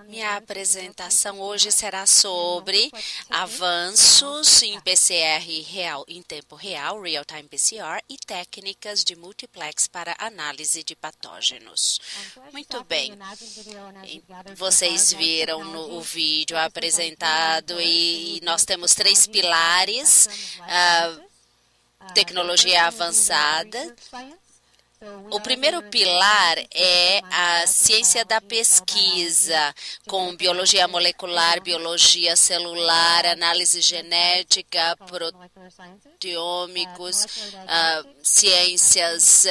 Minha apresentação hoje será sobre avanços em PCR real, em tempo real, Real-Time PCR, e técnicas de multiplex para análise de patógenos. Muito bem, vocês viram o vídeo apresentado e nós temos 3 pilares, tecnologia avançada. O primeiro pilar é a ciência da pesquisa, com biologia molecular, biologia celular, análise genética, proteômicos, ciências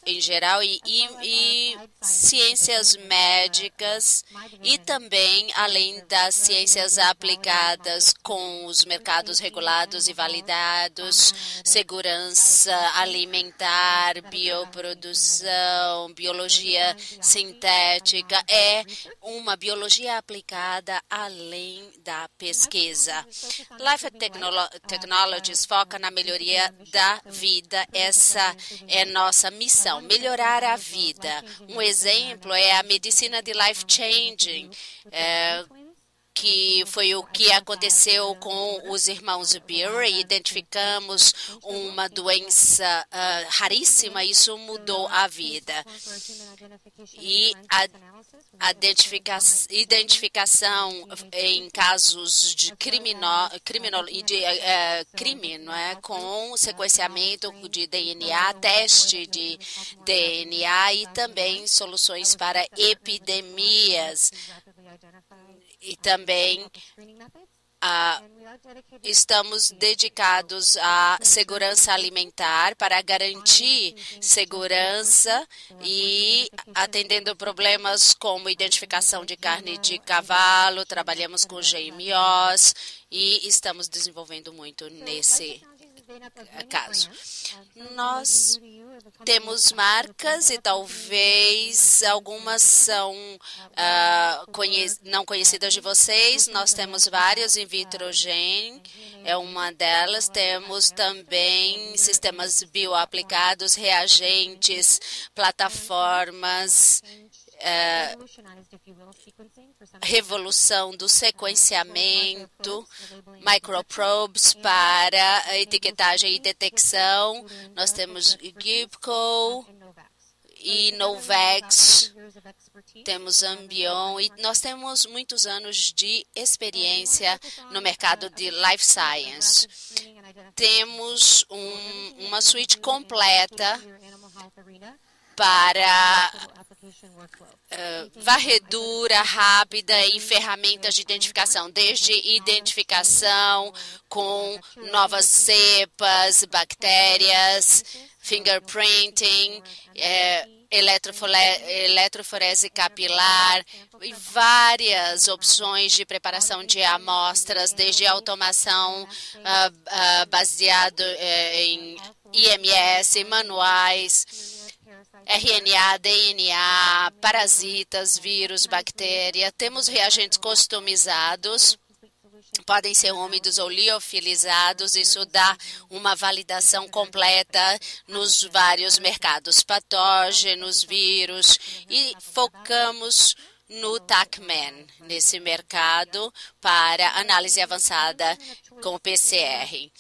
em geral e ciências médicas e também, além das ciências aplicadas com os mercados regulados e validados, segurança alimentar, bioprodução, biologia sintética, é uma biologia aplicada além da pesquisa. Life Technologies foca na melhoria da vida. Essa é nossa missão, melhorar a vida. Um exemplo é a medicina de life changing, que foi o que aconteceu com os irmãos Beer. Identificamos uma doença raríssima, isso mudou a vida. E a identificação em casos de crime, não é? Com sequenciamento de DNA, teste de DNA e também soluções para epidemias. E também estamos dedicados à segurança alimentar para garantir segurança e atendendo problemas como identificação de carne de cavalo, trabalhamos com GMOs e estamos desenvolvendo muito nesse caso. Nós temos marcas e talvez algumas são não conhecidas de vocês. Nós temos várias, in vitro gen é uma delas. Temos também sistemas bioaplicados, reagentes, plataformas, revolução do sequenciamento, microprobes para etiquetagem e detecção. Nós temos Gibco e Novex, temos Ambion e nós temos muitos anos de experiência no mercado de life science. Temos uma suite completa para varredura rápida e ferramentas de identificação, desde identificação com novas cepas, bactérias, fingerprinting, eletroforese capilar e várias opções de preparação de amostras, desde automação baseado em IMS, manuais, RNA, DNA, parasitas, vírus, bactéria. Temos reagentes customizados, podem ser úmidos ou liofilizados. Isso dá uma validação completa nos vários mercados, patógenos, vírus, e focamos no TaqMan, nesse mercado para análise avançada com PCR.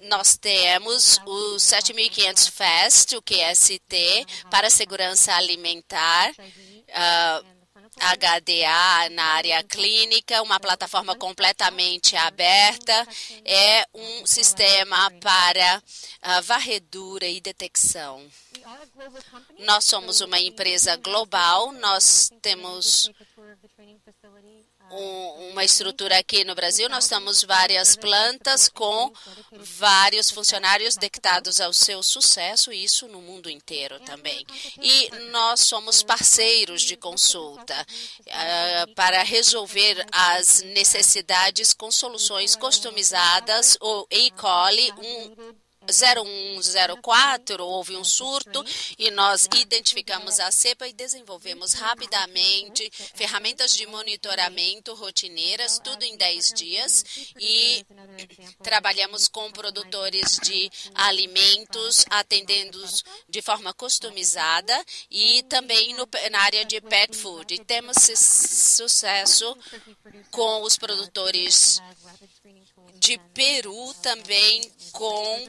Nós temos o 7500 FAST, o QST, para segurança alimentar, HDA na área clínica, uma plataforma completamente aberta, é um sistema para varredura e detecção. Nós somos uma empresa global, nós temos uma estrutura aqui no Brasil, nós temos várias plantas com vários funcionários dedicados ao seu sucesso, e isso no mundo inteiro também. E nós somos parceiros de consulta para resolver as necessidades com soluções customizadas, ou E. coli, 0104 houve um surto e nós identificamos a cepa e desenvolvemos rapidamente ferramentas de monitoramento rotineiras, tudo em 10 dias, e trabalhamos com produtores de alimentos, atendendo de forma customizada e também na área de pet food. E temos sucesso com os produtores de Peru também com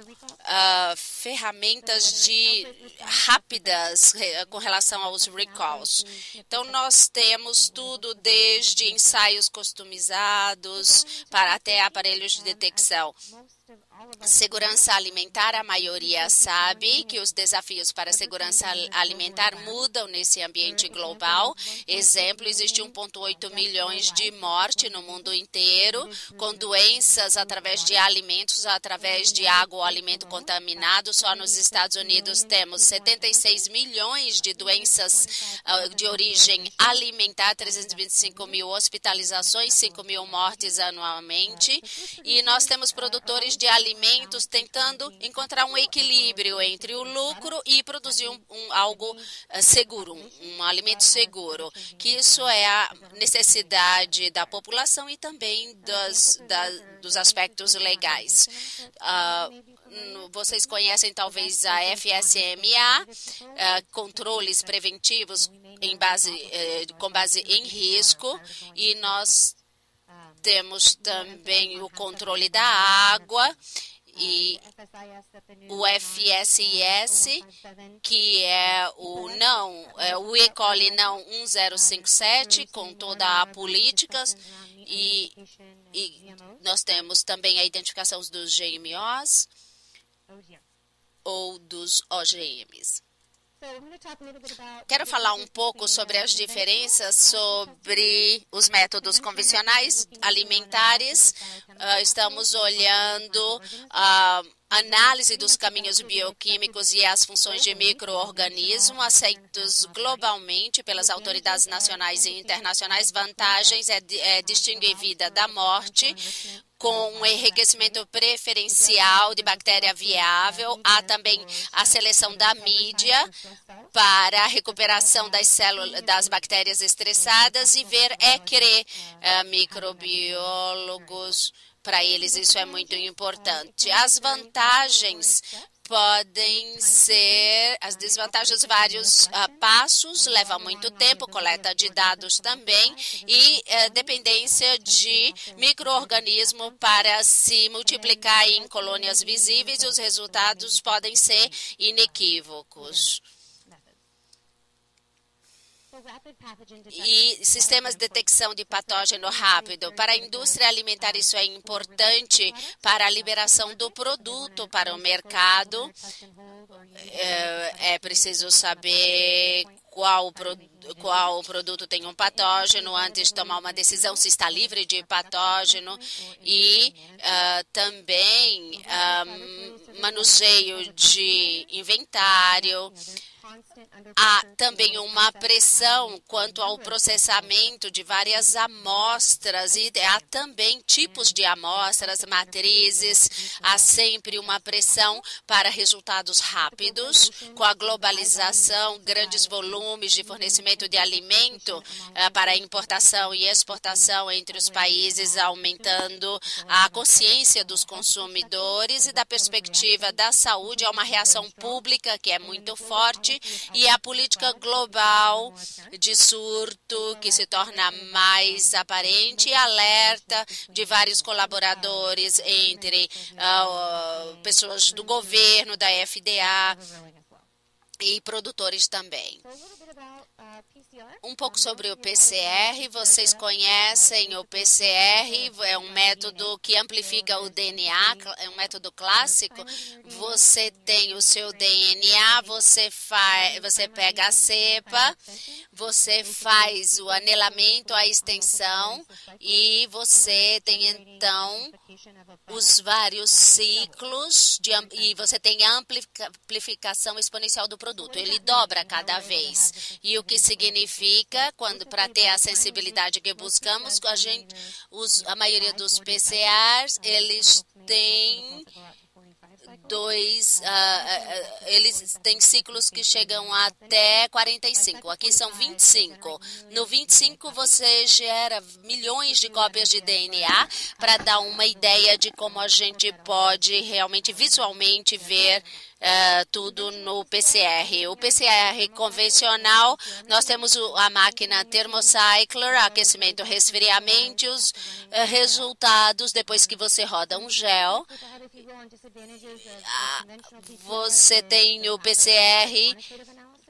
ferramentas rápidas com relação aos recalls. Então, nós temos tudo desde ensaios customizados para até aparelhos de detecção. Segurança alimentar, a maioria sabe que os desafios para a segurança alimentar mudam nesse ambiente global. Exemplo, existe 1,8 milhões de mortes no mundo inteiro, com doenças através de alimentos, através de água ou alimento contaminado. Só nos Estados Unidos temos 76 milhões de doenças de origem alimentar, 325 mil hospitalizações, 5 mil mortes anualmente. E nós temos produtores de alimentos tentando encontrar um equilíbrio entre o lucro e produzir algo seguro, um alimento seguro, que isso é a necessidade da população e também dos aspectos legais. Vocês conhecem talvez a FSMA, controles preventivos com base em risco, e nós temos também o controle da água e o FSIS, que é o E. coli não 1057, com toda a política, e nós temos também a identificação dos GMOs ou dos OGMs. Quero falar um pouco sobre as diferenças sobre os métodos convencionais alimentares. Estamos olhando a análise dos caminhos bioquímicos e as funções de micro-organismos aceitos globalmente pelas autoridades nacionais e internacionais. Vantagens é distinguir vida da morte, com um enriquecimento preferencial de bactéria viável. Há também a seleção da mídia para a recuperação das células das bactérias estressadas e ver microbiólogos. Para eles isso é muito importante. As vantagens podem ser, as desvantagens, vários passos, leva muito tempo, coleta de dados também, e dependência de micro-organismo para se multiplicar em colônias visíveis, os resultados podem ser inequívocos. E sistemas de detecção de patógeno rápido. Para a indústria alimentar, isso é importante para a liberação do produto para o mercado. É preciso saber qual produto tem um patógeno antes de tomar uma decisão, se está livre de patógeno, e também manuseio de inventário. Há também uma pressão quanto ao processamento de várias amostras, e há também tipos de amostras, matrizes. Há sempre uma pressão para resultados rápidos. Com a globalização, grandes volumes de fornecimento de alimento para importação e exportação entre os países, aumentando a consciência dos consumidores, e da perspectiva da saúde, há uma reação pública que é muito forte, e a política global de surto que se torna mais aparente, e alerta de vários colaboradores entre pessoas do governo, da FDA e produtores também. Um pouco sobre o PCR. Vocês conhecem o PCR, é um método que amplifica o DNA, é um método clássico. Você tem o seu DNA, você pega a cepa, você faz o anelamento, a extensão, e você tem então os vários ciclos e você tem a amplificação exponencial do produto. Ele dobra cada vez. E o que significa, para ter a sensibilidade que buscamos, a maioria dos PCRs, eles têm eles têm ciclos que chegam até 45. Aqui são 25. No 25 você gera milhões de cópias de DNA para dar uma ideia de como a gente pode realmente visualmente ver tudo no PCR. O PCR convencional, nós temos a máquina thermocycler, aquecimento, resfriamento, os resultados depois que você roda um gel. Você tem o PCR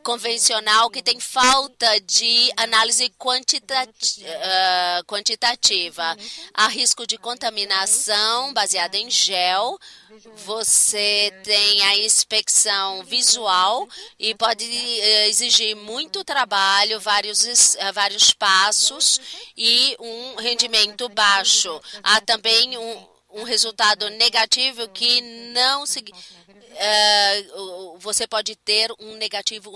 convencional que tem falta de análise quantitativa. Há risco de contaminação baseada em gel. Você tem a inspeção visual e pode exigir muito trabalho, vários passos e um rendimento baixo. Há também um resultado negativo que não você pode ter um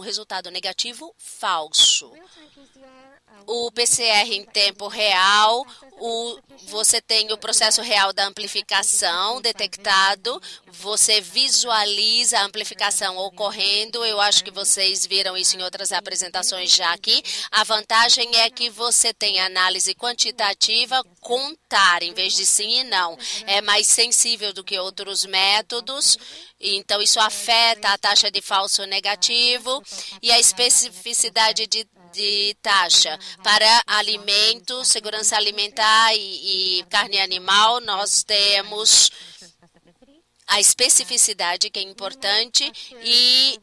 resultado negativo falso. O PCR em tempo real, você tem o processo real da amplificação detectado, você visualiza a amplificação ocorrendo, eu acho que vocês viram isso em outras apresentações já aqui. A vantagem é que você tem análise quantitativa, contar em vez de sim e não. É mais sensível do que outros métodos, então isso afeta a taxa de falso negativo e a especificidade de taxa. Para alimentos, segurança alimentar e carne animal, nós temos a especificidade, que é importante, e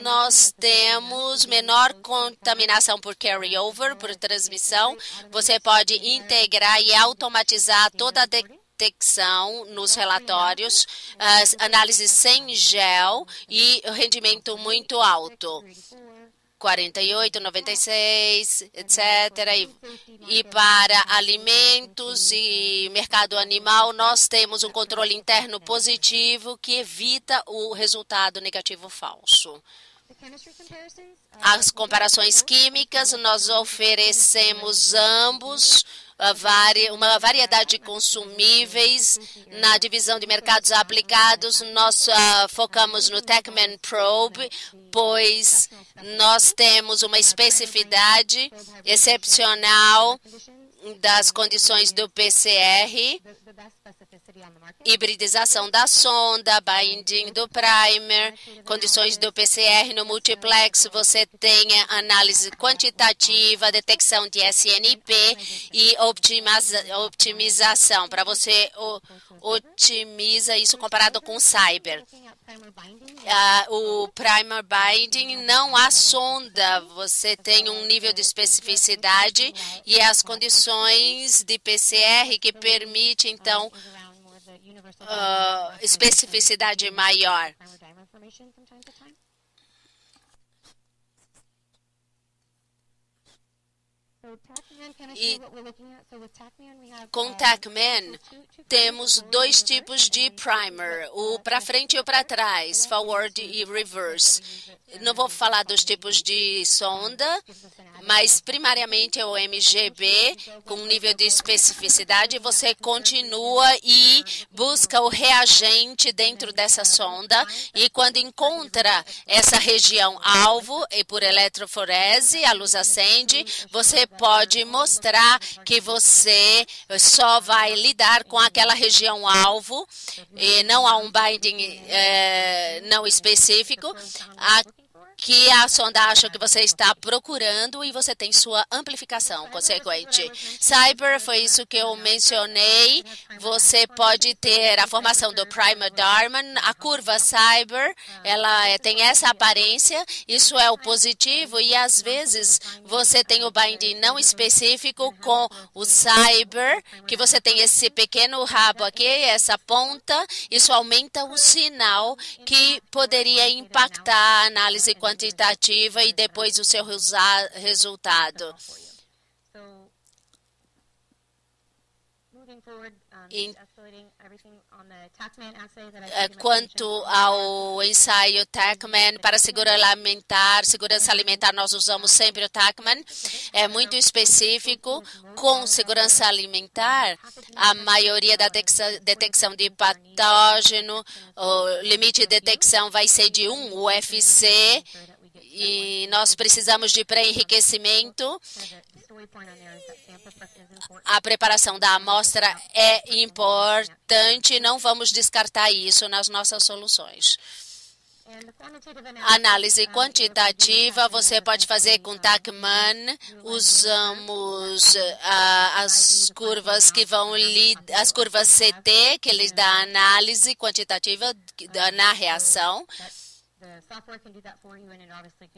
nós temos menor contaminação por carryover, por transmissão. Você pode integrar e automatizar toda a detecção nos relatórios, as análises sem gel e rendimento muito alto. 48, 96, etc. E para alimentos e mercado animal, nós temos um controle interno positivo que evita o resultado negativo falso. As comparações químicas, nós oferecemos ambos uma variedade de consumíveis. Na divisão de mercados aplicados, nós focamos no TechMan Probe, pois nós temos uma especificidade excepcional das condições do PCR, hibridização da sonda, binding do primer, condições do PCR no multiplex, você tem análise quantitativa, detecção de SNP e otimização. Para você otimiza isso comparado com o Cyber. O primer binding não há sonda, você tem um nível de especificidade e as condições de PCR que permite então especificidade maior. E com TechMan, temos dois tipos de primer, o para frente e o para trás, forward e reverse. Não vou falar dos tipos de sonda, mas primariamente é o MGB, com nível de especificidade. Você continua e busca o reagente dentro dessa sonda e quando encontra essa região alvo, e por eletroforese, a luz acende, você pode mostrar que você só vai lidar com aquela região alvo e não há um binding não específico. Que a sonda acha que você está procurando e você tem sua amplificação consequente. Cyber, foi isso que eu mencionei. Você pode ter a formação do primer Darman, a curva Cyber, ela tem essa aparência, isso é o positivo e às vezes você tem o binding não específico com o Cyber, que você tem esse pequeno rabo aqui, essa ponta, isso aumenta o sinal que poderia impactar a análise quantitativa e depois o seu resultado. Quanto ao ensaio TACMAN para segurança alimentar, nós usamos sempre o TACMAN. É muito específico. Com segurança alimentar, a maioria da detecção de patógeno, o limite de detecção vai ser de 1 UFC, e nós precisamos de pré-enriquecimento. A preparação da amostra é importante, não vamos descartar isso nas nossas soluções. Análise quantitativa, você pode fazer com TACMAN. Usamos as curvas que vão as curvas CT, que lhes dá análise quantitativa na reação.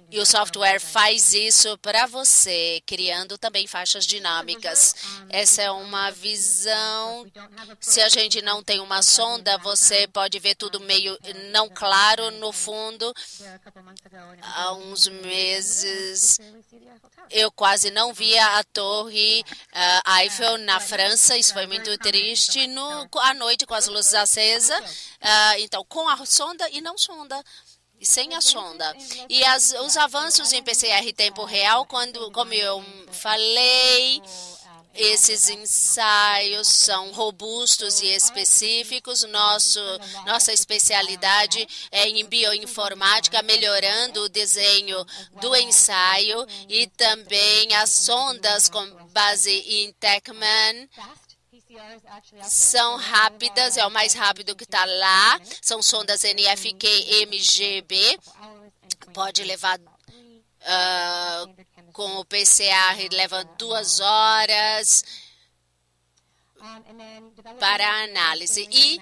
E o software faz isso para você, criando também faixas dinâmicas. Essa é uma visão. Se a gente não tem uma sonda, você pode ver tudo meio não claro no fundo. Há uns meses, eu quase não via a Torre Eiffel na França. Isso foi muito triste. À noite, com as luzes acesas. Então, com a sonda e não sonda. Sem a sonda. E os avanços em PCR em tempo real, como eu falei, esses ensaios são robustos e específicos. Nossa especialidade é em bioinformática, melhorando o desenho do ensaio, e também as sondas com base em TACMAN são rápidas, é o mais rápido que está lá. São sondas NFQ-MGB. Pode levar, com o PCR, leva 2 horas para a análise. E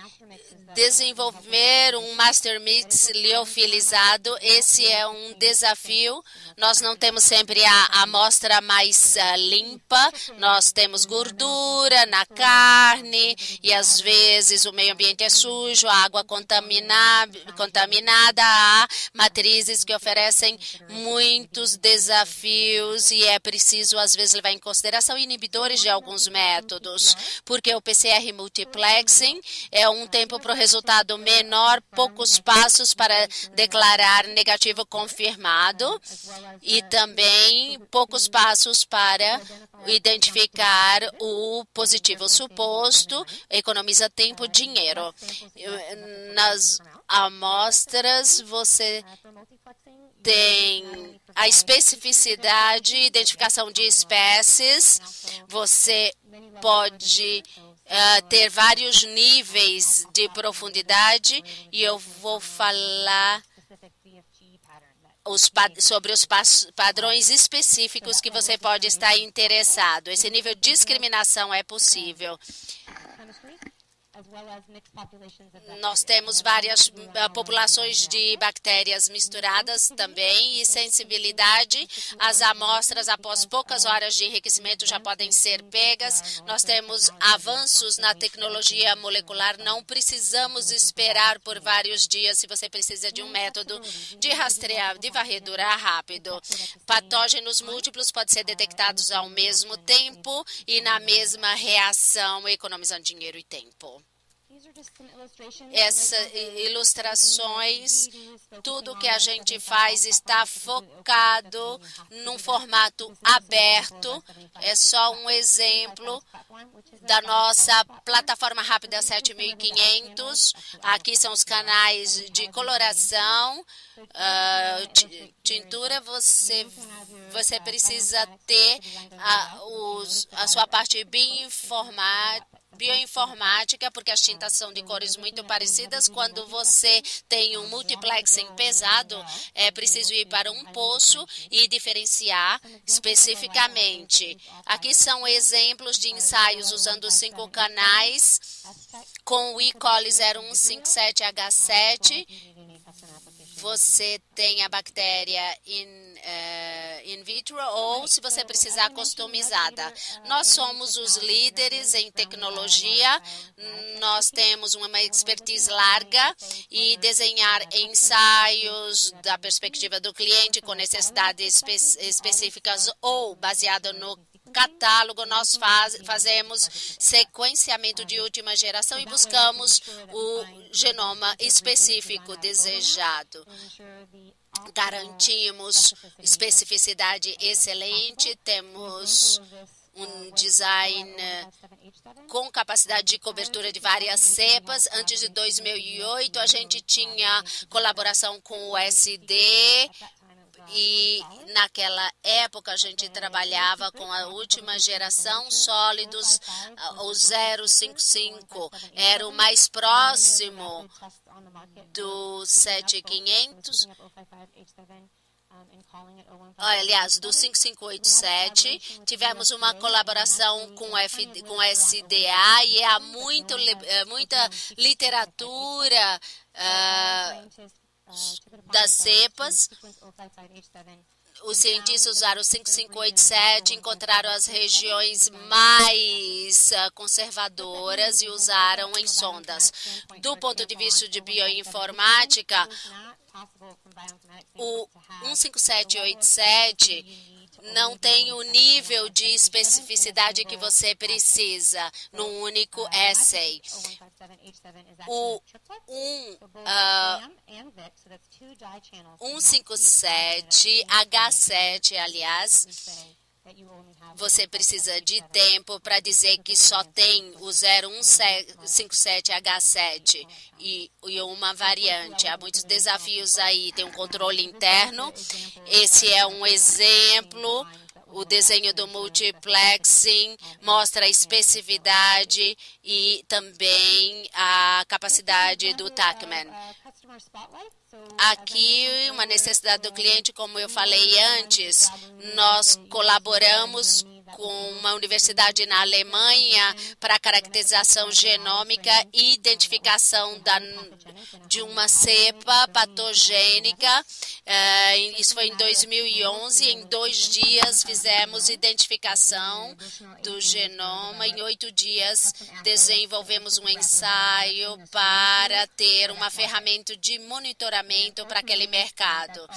desenvolver um master mix liofilizado, esse é um desafio. Nós não temos sempre a amostra mais limpa, nós temos gordura na carne e às vezes o meio ambiente é sujo, a água contaminada, há matrizes que oferecem muitos desafios e é preciso às vezes levar em consideração inibidores de alguns métodos, porque o PCR multiplexing é um tempo para o resultado menor, poucos passos para declarar negativo confirmado e também poucos passos para identificar o positivo suposto, economiza tempo e dinheiro. Nas amostras, você tem a especificidade, identificação de espécies, você pode ter vários níveis de profundidade e eu vou falar sobre os padrões específicos que você pode estar interessado. Esse nível de discriminação é possível. Nós temos várias populações de bactérias misturadas também e sensibilidade. As amostras, após poucas horas de enriquecimento, já podem ser pegas. Nós temos avanços na tecnologia molecular. Não precisamos esperar por vários dias se você precisa de um método de rastrear, de varredura rápido. Patógenos múltiplos podem ser detectados ao mesmo tempo e na mesma reação, economizando dinheiro e tempo. Essas ilustrações, tudo que a gente faz está focado num formato aberto. É só um exemplo da nossa plataforma rápida 7500. Aqui são os canais de coloração, tintura. Você precisa ter a sua parte bioinformática, porque as tintas são de cores muito parecidas. Quando você tem um multiplexing pesado, é preciso ir para um poço e diferenciar especificamente. Aqui são exemplos de ensaios usando 5 canais com o E. coli 0157H7. Você tem a bactéria in vitro ou, se você precisar, customizada. Nós somos os líderes em tecnologia, nós temos uma expertise larga e desenhar ensaios da perspectiva do cliente com necessidades específicas ou baseado no catálogo, nós fazemos sequenciamento de última geração e buscamos o genoma específico desejado. Garantimos especificidade excelente, temos um design com capacidade de cobertura de várias cepas. Antes de 2008, a gente tinha colaboração com o SD e naquela época a gente trabalhava com a última geração sólidos, o 055 era o mais próximo do 7500. Aliás, do 5587, tivemos uma colaboração com SDA e há muita literatura das cepas. Os cientistas usaram o 5587, encontraram as regiões mais conservadoras e usaram em sondas. Do ponto de vista de bioinformática, o 15787 não tem o nível de especificidade que você precisa num único assay. O 157H7, aliás, você precisa de tempo para dizer que só tem o 0157H7 e uma variante. Há muitos desafios aí, tem um controle interno. Esse é um exemplo. O desenho do multiplexing mostra a especificidade e também a capacidade do TaqMan. Aqui, uma necessidade do cliente, como eu falei antes, nós colaboramos com uma universidade na Alemanha para a caracterização genômica e identificação de uma cepa patogênica. Isso foi em 2011. Em 2 dias fizemos identificação do genoma. Em 8 dias desenvolvemos um ensaio para ter uma ferramenta de monitoramento para aquele mercado.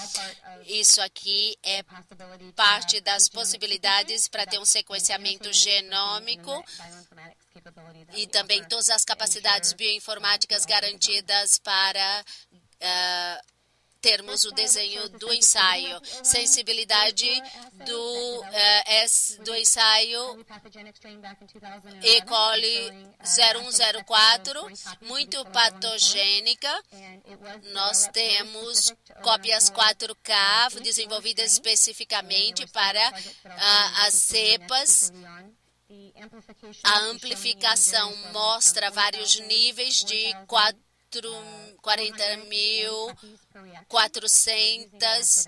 Isso aqui é parte das possibilidades para ter um sequenciamento genômico e também todas as capacidades bioinformáticas garantidas para termos o desenho do ensaio. Sensibilidade do ensaio E. coli 0104, muito patogênica. Nós temos cópias 4K desenvolvidas especificamente para as cepas. A amplificação mostra vários níveis de 40.400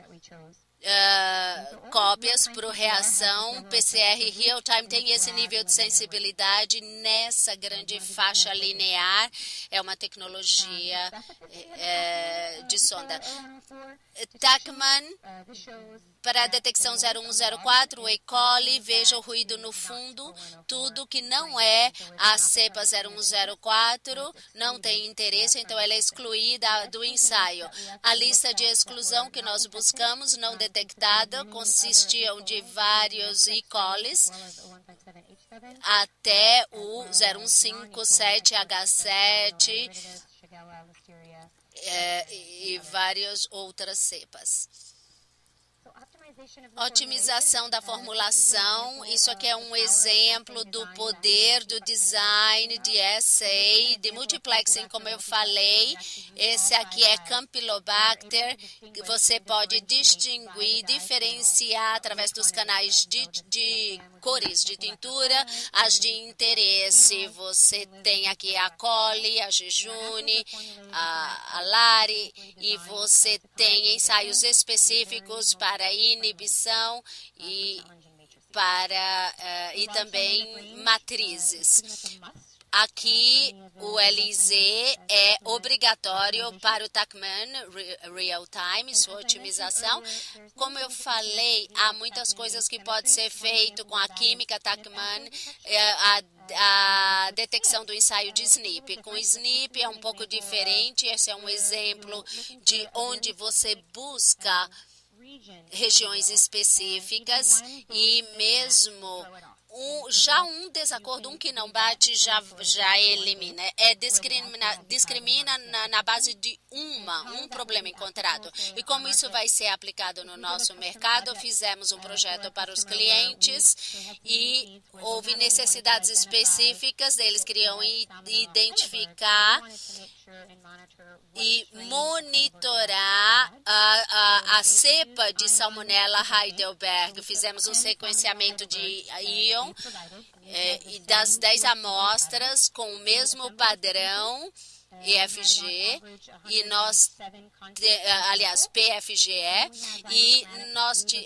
cópias por reação. PCR real-time tem esse nível de sensibilidade nessa grande faixa linear. É uma tecnologia de sonda. TaqMan, para a detecção 0104, o E. coli, veja o ruído no fundo. Tudo que não é a cepa 0104 não tem interesse, então ela é excluída do ensaio. A lista de exclusão que nós buscamos, não detectada, consistiam de vários E. colis até o 0157H7 e várias outras cepas. Otimização da formulação, isso aqui é um exemplo do poder do design de assay, de multiplexing, como eu falei. Esse aqui é Campylobacter, que você pode distinguir, diferenciar através dos canais de cores de tintura, as de interesse. Você tem aqui a coli, a jejune, a lari, e você tem ensaios específicos para inibição e também matrizes. Aqui o LZ é obrigatório para o TaqMan Real Time, sua otimização. Como eu falei, há muitas coisas que podem ser feito com a química TaqMan, a detecção do ensaio de SNP. Com SNP é um pouco diferente, esse é um exemplo de onde você busca regiões específicas e mesmo um desacordo, um que não bate, já elimina. Discrimina na base de um problema encontrado. E como isso vai ser aplicado no nosso mercado, fizemos um projeto para os clientes e houve necessidades específicas, eles queriam identificar e monitorar a cepa de Salmonella Heidelberg. Fizemos um sequenciamento de íon e das 10 amostras com o mesmo padrão EFG e PFGE, e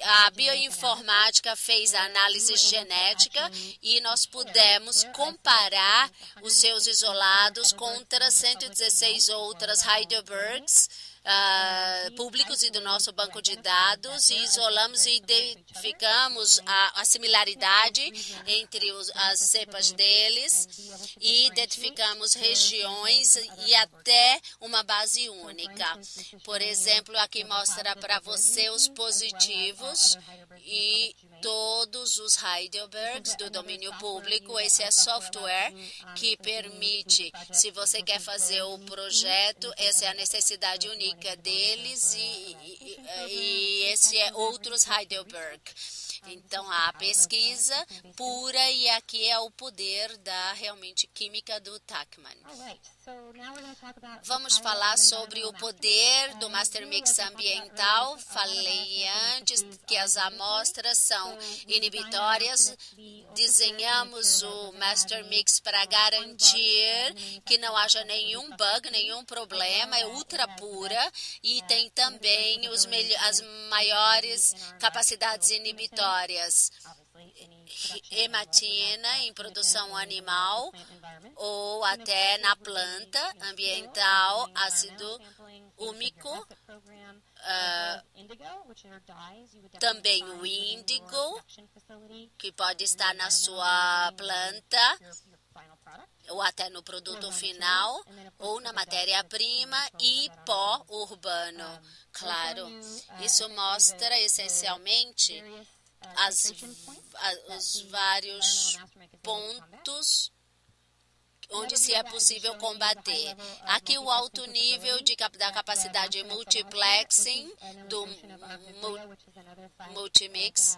a bioinformática fez a análise genética e nós pudemos comparar os seus isolados contra 116 outras Heidelbergs públicos e do nosso banco de dados, e isolamos e identificamos a similaridade entre as cepas deles e identificamos regiões e até uma base única. Por exemplo, aqui mostra para você os positivos e todos os Heidelbergs do domínio público. Esse é software que permite, se você quer fazer o projeto, essa é a necessidade única deles e esse é outros Heidelberg. Então, a pesquisa pura, e aqui é o poder da realmente química do Tachman. Vamos falar sobre o poder do Master Mix ambiental. Falei antes que as amostras são inibitórias. Desenhamos o Master Mix para garantir que não haja nenhum bug, nenhum problema, é ultra pura e tem também as maiores capacidades inibitórias. Hematina em produção animal ou até na planta ambiental, ácido úmico, também o índigo, que pode estar na sua planta ou até no produto final, ou na matéria-prima, e pó urbano. Claro, isso mostra essencialmente os vários pontos onde se é possível combater. Aqui o alto nível da capacidade multiplexing do Multimix.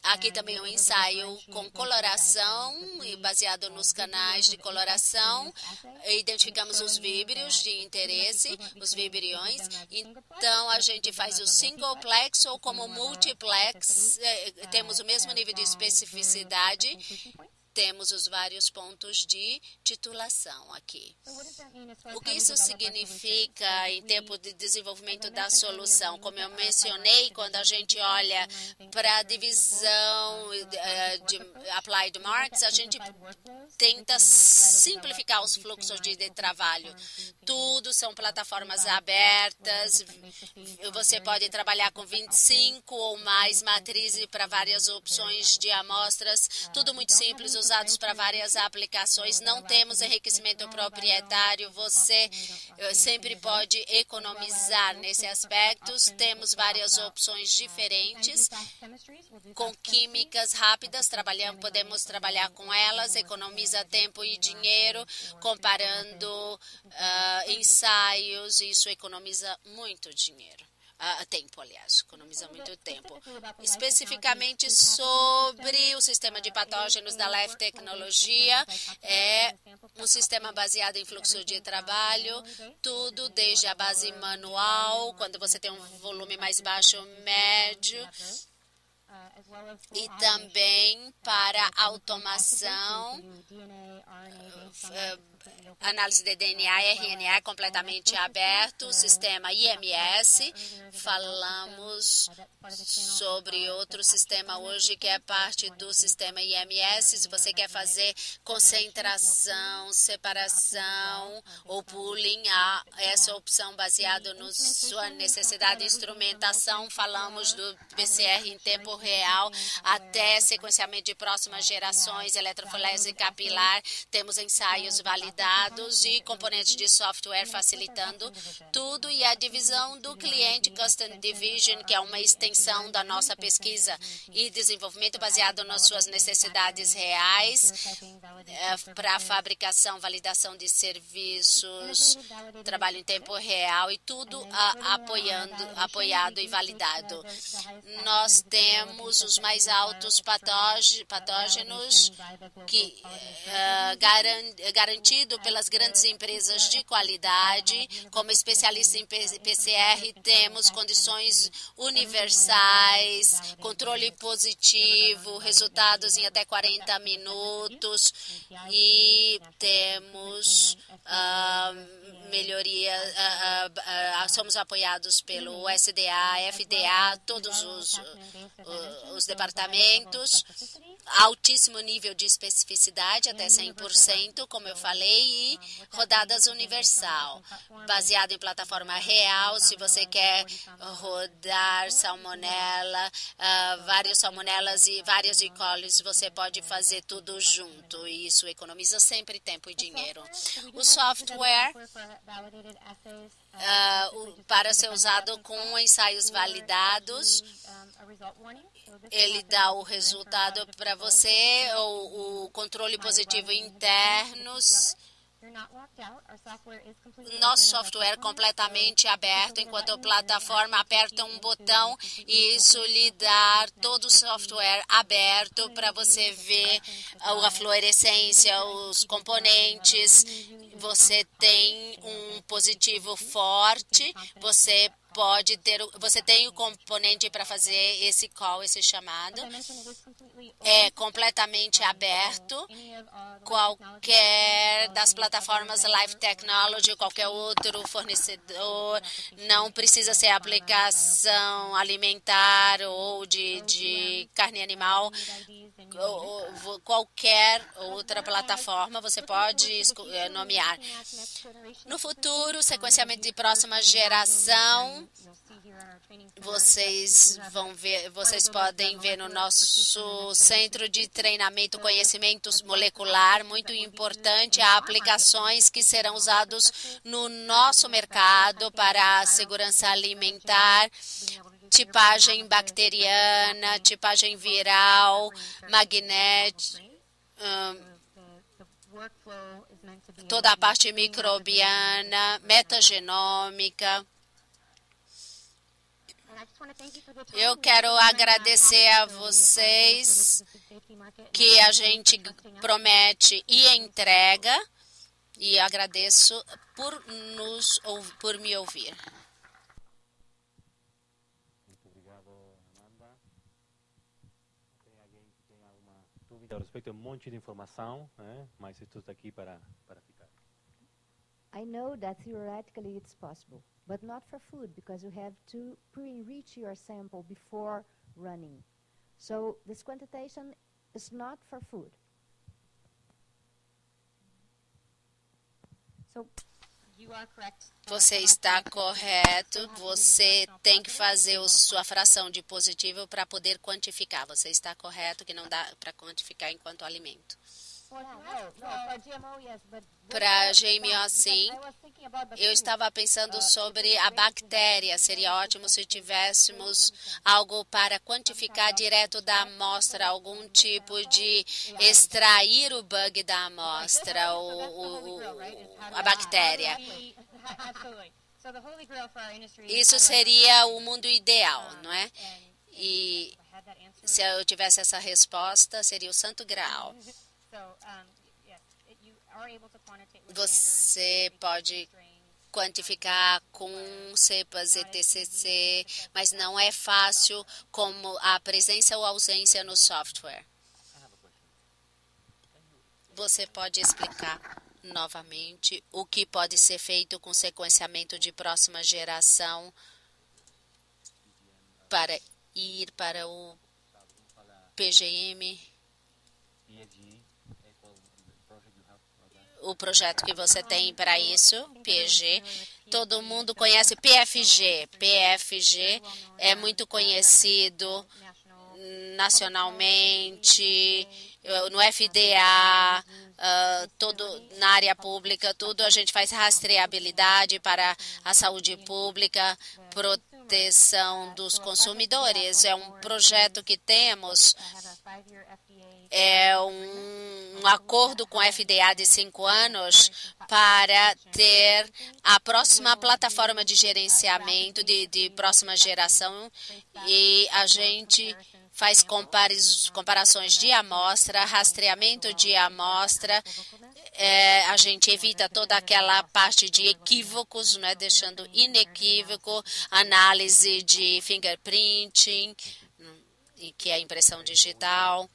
Aqui também um ensaio com coloração, baseado nos canais de coloração. Identificamos os víbrios de interesse, os vibriões. Então, a gente faz o singleplex ou como multiplex. Temos o mesmo nível de especificidade. Temos os vários pontos de titulação aqui. O que isso significa em tempo de desenvolvimento da solução? Como eu mencionei, quando a gente olha para a divisão de Applied Marks, a gente tenta simplificar os fluxos de trabalho. Tudo são plataformas abertas, você pode trabalhar com 25 ou mais matrizes para várias opções de amostras, tudo muito simples, usados para várias aplicações. Não temos enriquecimento proprietário, você sempre pode economizar nesse aspecto. Temos várias opções diferentes, com químicas rápidas, podemos trabalhar com elas, economiza tempo e dinheiro, comparando ensaios, isso economiza muito dinheiro. Tempo, aliás, economiza muito tempo. Especificamente sobre o sistema de patógenos da Life Tecnologia, é um sistema baseado em fluxo de trabalho, tudo desde a base manual, quando você tem um volume mais baixo, médio, e também para automação, análise de DNA e RNA completamente aberto, sistema IMS. Falamos sobre outro sistema hoje que é parte do sistema IMS. Se você quer fazer concentração, separação ou pooling, há essa opção baseada na sua necessidade de instrumentação. Falamos do PCR em tempo real. real, até sequenciamento de próximas gerações, eletroforese capilar, temos ensaios validados e componentes de software facilitando tudo, e a divisão do cliente Custom Division, que é uma extensão da nossa pesquisa e desenvolvimento baseado nas suas necessidades reais para fabricação, validação de serviços, trabalho em tempo real e tudo apoiado e validado. Nós temos os mais altos patógenos que garantido pelas grandes empresas de qualidade. Como especialista em PCR, temos condições universais, controle positivo, resultados em até 40 minutos e temos melhoria, somos apoiados pelo SDA, FDA, todos os departamentos, altíssimo nível de especificidade, até 100%, como eu falei, e rodadas universal, baseado em plataforma real. Se você quer rodar salmonela, vários salmonelas e vários E. coli, você pode fazer tudo junto, e isso economiza sempre tempo e dinheiro. O software para ser usado com ensaios validados, ele dá o resultado para você, o controle positivo internos. Nosso software é completamente aberto, enquanto a plataforma aperta um botão e isso lhe dá todo o software aberto para você ver a fluorescência, os componentes. Você tem um positivo forte, você tem o componente para fazer esse call, esse chamado. É completamente aberto. Qualquer das plataformas Life Technology, qualquer outro fornecedor, não precisa ser aplicação alimentar ou de carne animal. Qualquer outra plataforma você pode nomear. No futuro, sequenciamento de próxima geração, vocês podem ver no nosso centro de treinamento conhecimento molecular, muito importante, há aplicações que serão usados no nosso mercado para a segurança alimentar, tipagem bacteriana, tipagem viral, magnética, toda a parte microbiana, metagenômica. Eu quero agradecer a vocês que a gente promete e entrega, e agradeço por me ouvir. Muito obrigado, Amanda. Tem alguém que tem alguma dúvida a respeito de um monte de informação, né? Mas isso está aqui para ficar. I know that theoretically it's possible, but not for food, because you have to pre-enrich your sample before running. So this quantitation is not for food. So you are correct. Você está correto, você tem que fazer sua fração de positivo para poder quantificar. Você está correto que não dá para quantificar enquanto alimento. Para GMO, sim. Eu estava pensando sobre a bactéria. Seria ótimo se tivéssemos algo para quantificar direto da amostra, algum tipo de extrair o bug da amostra, a bactéria. Isso seria o mundo ideal, não é? E se eu tivesse essa resposta, seria o santo graal. Você pode quantificar com cepas ETCC, mas não é fácil como a presença ou ausência no software. Você pode explicar novamente o que pode ser feito com sequenciamento de próxima geração para ir para o PGM? O projeto que você tem para isso, PG, todo mundo conhece PFG. PFG é muito conhecido nacionalmente, no FDA, todo na área pública, tudo a gente faz rastreabilidade para a saúde pública, proteção dos consumidores. É um projeto que temos, é um acordo com a FDA de 5 anos para ter a próxima plataforma de gerenciamento de próxima geração, e a gente faz comparações de amostra, rastreamento de amostra, a gente evita toda aquela parte de equívocos, né, deixando inequívoco, análise de fingerprinting, que é a impressão digital.